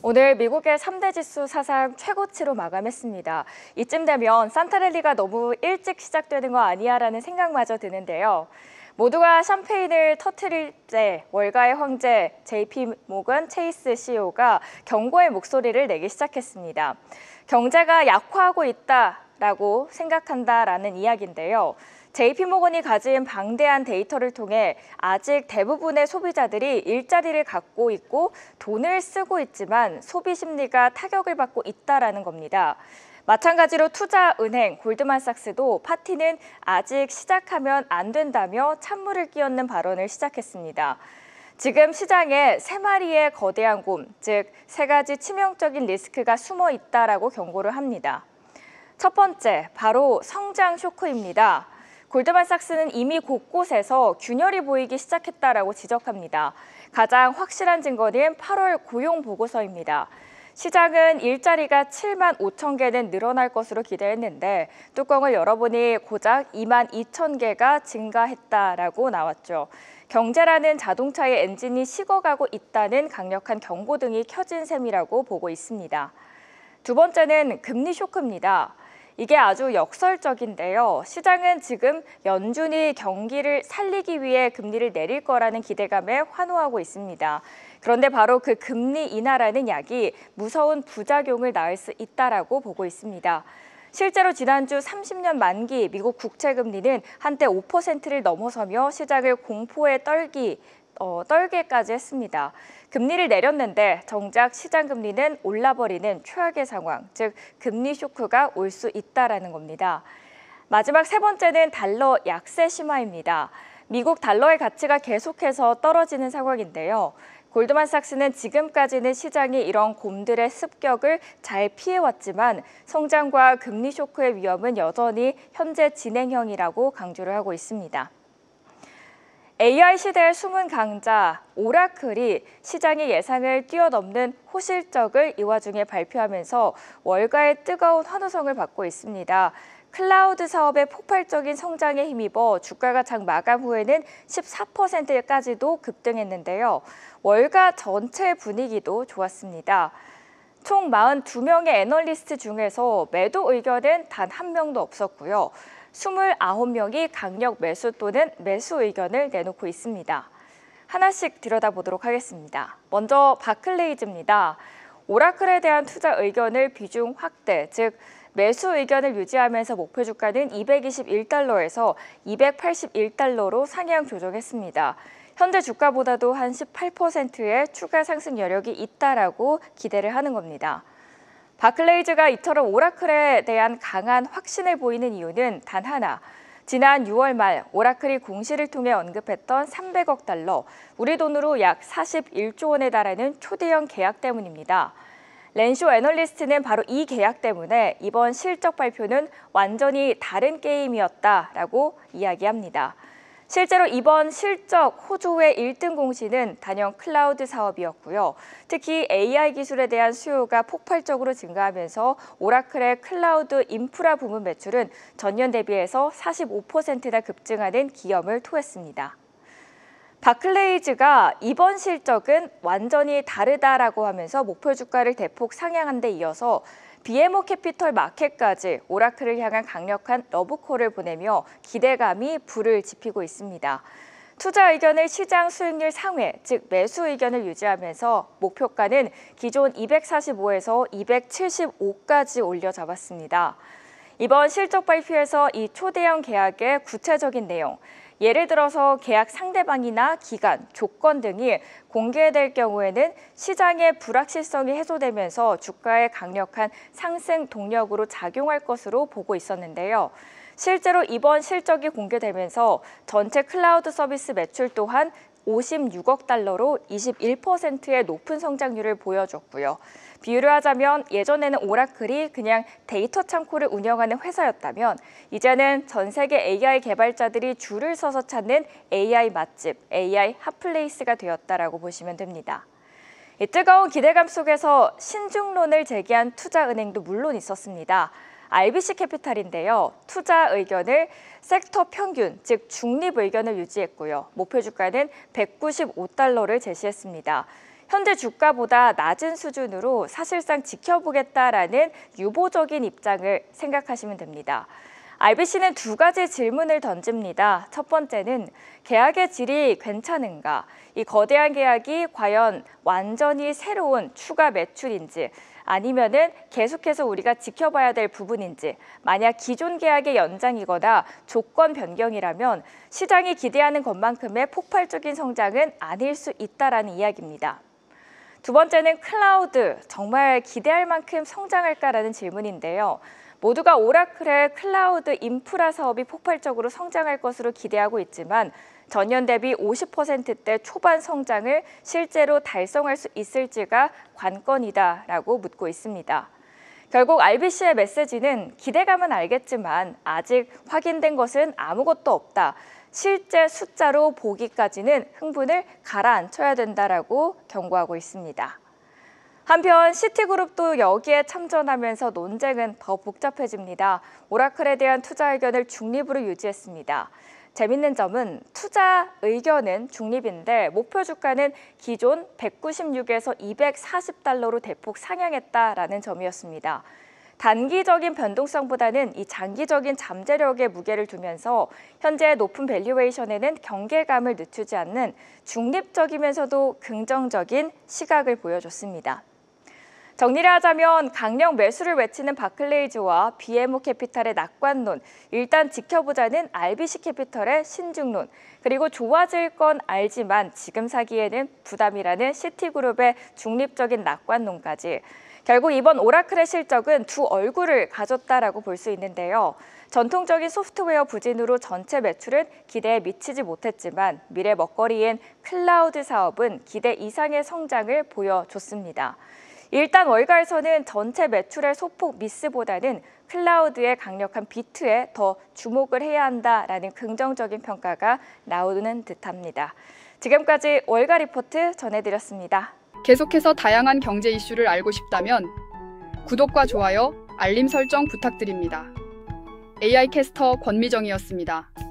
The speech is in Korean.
오늘 미국의 3대 지수 사상 최고치로 마감했습니다. 이쯤 되면 산타랠리가 너무 일찍 시작되는 거 아니야라는 생각마저 드는데요. 모두가 샴페인을 터뜨릴 때 월가의 황제 JP 모건 체이스 CEO가 경고의 목소리를 내기 시작했습니다. 경제가 약화하고 있다라고 생각한다라는 이야기인데요. JP모건이 가진 방대한 데이터를 통해 아직 대부분의 소비자들이 일자리를 갖고 있고 돈을 쓰고 있지만 소비 심리가 타격을 받고 있다라는 겁니다. 마찬가지로 투자은행 골드만삭스도 파티는 아직 시작하면 안 된다며 찬물을 끼얹는 발언을 시작했습니다. 지금 시장에 세 마리의 거대한 곰, 즉 세 가지 치명적인 리스크가 숨어 있다라고 경고를 합니다. 첫 번째, 바로 성장 쇼크입니다. 골드만삭스는 이미 곳곳에서 균열이 보이기 시작했다라고 지적합니다. 가장 확실한 증거는 8월 고용 보고서입니다. 시장은 일자리가 7만 5천 개는 늘어날 것으로 기대했는데 뚜껑을 열어보니 고작 2만 2천 개가 증가했다라고 나왔죠. 경제라는 자동차의 엔진이 식어가고 있다는 강력한 경고 등이 켜진 셈이라고 보고 있습니다. 두 번째는 금리 쇼크입니다. 이게 아주 역설적인데요. 시장은 지금 연준이 경기를 살리기 위해 금리를 내릴 거라는 기대감에 환호하고 있습니다. 그런데 바로 그 금리 인하라는 약이 무서운 부작용을 낳을 수 있다라고 보고 있습니다. 실제로 지난주 30년 만기 미국 국채금리는 한때 5%를 넘어서며 시장을 공포에 떨게까지 했습니다. 금리를 내렸는데 정작 시장 금리는 올라버리는 최악의 상황, 즉 금리 쇼크가 올 수 있다라는 겁니다. 마지막 세 번째는 달러 약세 심화입니다. 미국 달러의 가치가 계속해서 떨어지는 상황인데요. 골드만삭스는 지금까지는 시장이 이런 곰들의 습격을 잘 피해왔지만 성장과 금리 쇼크의 위험은 여전히 현재 진행형이라고 강조를 하고 있습니다. AI 시대의 숨은 강자 오라클이 시장의 예상을 뛰어넘는 호실적을 이 와중에 발표하면서 월가의 뜨거운 환호성을 받고 있습니다. 클라우드 사업의 폭발적인 성장에 힘입어 주가가 장 마감 후에는 14%까지도 급등했는데요. 월가 전체 분위기도 좋았습니다. 총 42명의 애널리스트 중에서 매도 의견은 단 한 명도 없었고요. 29명이 강력 매수 또는 매수 의견을 내놓고 있습니다. 하나씩 들여다보도록 하겠습니다. 먼저 바클레이즈입니다. 오라클에 대한 투자 의견을 비중 확대, 즉 매수 의견을 유지하면서 목표 주가는 221달러에서 281달러로 상향 조정했습니다. 현재 주가보다도 한 18%의 추가 상승 여력이 있다라고 기대를 하는 겁니다. 바클레이즈가 이처럼 오라클에 대한 강한 확신을 보이는 이유는 단 하나. 지난 6월 말 오라클이 공시를 통해 언급했던 300억 달러, 우리 돈으로 약 41조 원에 달하는 초대형 계약 때문입니다. 렌쇼 애널리스트는 바로 이 계약 때문에 이번 실적 발표는 완전히 다른 게임이었다라고 이야기합니다. 실제로 이번 실적 호조의 1등 공시는 단연 클라우드 사업이었고요. 특히 AI 기술에 대한 수요가 폭발적으로 증가하면서 오라클의 클라우드 인프라 부문 매출은 전년 대비해서 45%나 급증하는 기염을 토했습니다. 바클레이즈가 이번 실적은 완전히 다르다라고 하면서 목표 주가를 대폭 상향한 데 이어서 BMO 캐피털 마켓까지 오라클을 향한 강력한 러브콜을 보내며 기대감이 불을 지피고 있습니다. 투자 의견을 시장 수익률 상회, 즉 매수 의견을 유지하면서 목표가는 기존 245에서 275까지 올려 잡았습니다. 이번 실적 발표에서 이 초대형 계약의 구체적인 내용, 예를 들어서 계약 상대방이나 기간, 조건 등이 공개될 경우에는 시장의 불확실성이 해소되면서 주가에 강력한 상승 동력으로 작용할 것으로 보고 있었는데요. 실제로 이번 실적이 공개되면서 전체 클라우드 서비스 매출 또한 56억 달러로 21%의 높은 성장률을 보여줬고요. 비유를 하자면 예전에는 오라클이 그냥 데이터 창고를 운영하는 회사였다면 이제는 전 세계 AI 개발자들이 줄을 서서 찾는 AI 맛집, AI 핫플레이스가 되었다라고 보시면 됩니다. 이 뜨거운 기대감 속에서 신중론을 제기한 투자은행도 물론 있었습니다. RBC 캐피탈인데요. 투자 의견을 섹터 평균, 즉 중립 의견을 유지했고요. 목표 주가는 195달러를 제시했습니다. 현재 주가보다 낮은 수준으로 사실상 지켜보겠다라는 유보적인 입장을 생각하시면 됩니다. RBC는 두 가지 질문을 던집니다. 첫 번째는 계약의 질이 괜찮은가? 이 거대한 계약이 과연 완전히 새로운 추가 매출인지 아니면은 계속해서 우리가 지켜봐야 될 부분인지, 만약 기존 계약의 연장이거나 조건 변경이라면 시장이 기대하는 것만큼의 폭발적인 성장은 아닐 수 있다라는 이야기입니다. 두 번째는 클라우드, 정말 기대할 만큼 성장할까라는 질문인데요. 모두가 오라클의 클라우드 인프라 사업이 폭발적으로 성장할 것으로 기대하고 있지만 전년 대비 50%대 초반 성장을 실제로 달성할 수 있을지가 관건이다라고 묻고 있습니다. 결국 RBC의 메시지는 기대감은 알겠지만 아직 확인된 것은 아무것도 없다. 실제 숫자로 보기까지는 흥분을 가라앉혀야 된다라고 경고하고 있습니다. 한편 시티그룹도 여기에 참전하면서 논쟁은 더 복잡해집니다. 오라클에 대한 투자 의견을 중립으로 유지했습니다. 재밌는 점은 투자 의견은 중립인데 목표 주가는 기존 196에서 240달러로 대폭 상향했다라는 점이었습니다. 단기적인 변동성보다는 이 장기적인 잠재력에 무게를 두면서 현재 높은 밸류에이션에는 경계감을 늦추지 않는 중립적이면서도 긍정적인 시각을 보여줬습니다. 정리를 하자면 강력 매수를 외치는 바클레이즈와 BMO 캐피탈의 낙관론, 일단 지켜보자는 RBC 캐피털의 신중론, 그리고 좋아질 건 알지만 지금 사기에는 부담이라는 시티그룹의 중립적인 낙관론까지. 결국 이번 오라클의 실적은 두 얼굴을 가졌다라고 볼 수 있는데요. 전통적인 소프트웨어 부진으로 전체 매출은 기대에 미치지 못했지만 미래 먹거리인 클라우드 사업은 기대 이상의 성장을 보여줬습니다. 일단 월가에서는 전체 매출의 소폭 미스보다는 클라우드의 강력한 비트에 더 주목을 해야 한다라는 긍정적인 평가가 나오는 듯합니다. 지금까지 월가 리포트 전해드렸습니다. 계속해서 다양한 경제 이슈를 알고 싶다면 구독과 좋아요, 알림 설정 부탁드립니다. AI 캐스터 권미정이었습니다.